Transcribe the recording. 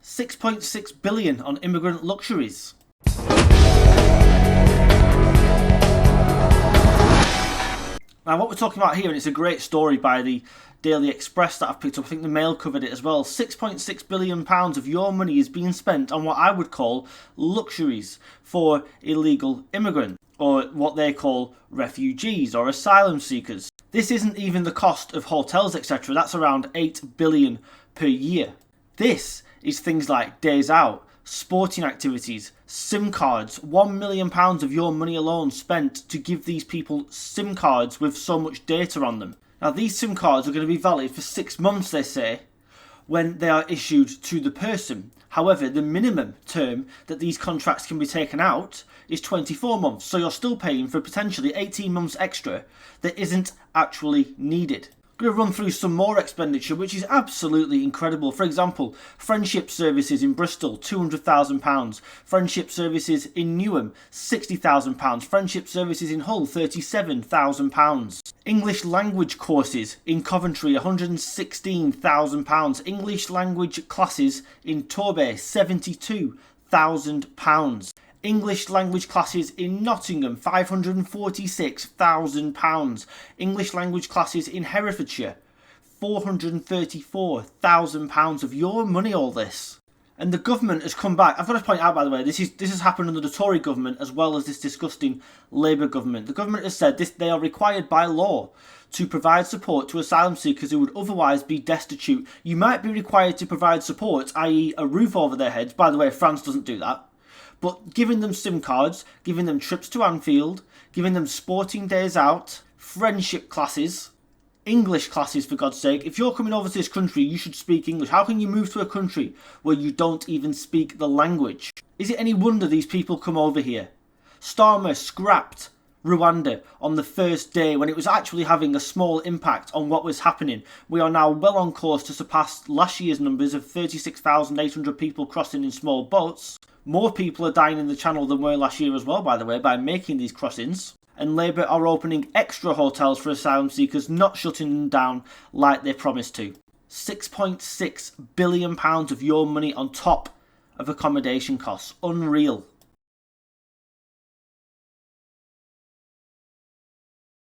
6.6 billion on immigrant luxuries. Now what we're talking about here, and it's a great story by the Daily Express that I've picked up, I think the Mail covered it as well, £6.6 billion of your money is being spent on what I would call luxuries for illegal immigrants, or what they call refugees or asylum seekers. This isn't even the cost of hotels, etc. That's around 8 billion per year. This is things like days out, sporting activities, SIM cards, £1 million of your money alone spent to give these people SIM cards with so much data on them. Now these SIM cards are going to be valid for 6 months, they say, when they are issued to the person. However, the minimum term that these contracts can be taken out is 24 months, so you're still paying for potentially 18 months extra that isn't actually needed. I'm going to run through some more expenditure, which is absolutely incredible. For example, friendship services in Bristol, £200,000. Friendship services in Newham, £60,000. Friendship services in Hull, £37,000. English language courses in Coventry, £116,000. English language classes in Torbay, £72,000. English language classes in Nottingham, £546,000. English language classes in Herefordshire, £434,000 of your money, all this. And the government has come back. I've got to point out, by the way, this has happened under the Tory government as well as this disgusting Labour government. The government has said they are required by law to provide support to asylum seekers who would otherwise be destitute. You might be required to provide support, i.e. a roof over their heads. By the way, France doesn't do that. But giving them SIM cards, giving them trips to Anfield, giving them sporting days out, friendship classes, English classes for God's sake. If you're coming over to this country, you should speak English. How can you move to a country where you don't even speak the language? Is it any wonder these people come over here? Starmer scrapped Rwanda on the first day when it was actually having a small impact on what was happening. We are now well on course to surpass last year's numbers of 36,800 people crossing in small boats. More people are dying in the Channel than were last year as well, by the way, by making these crossings. And Labour are opening extra hotels for asylum seekers, not shutting them down like they promised to. £6.6 billion of your money on top of accommodation costs. Unreal.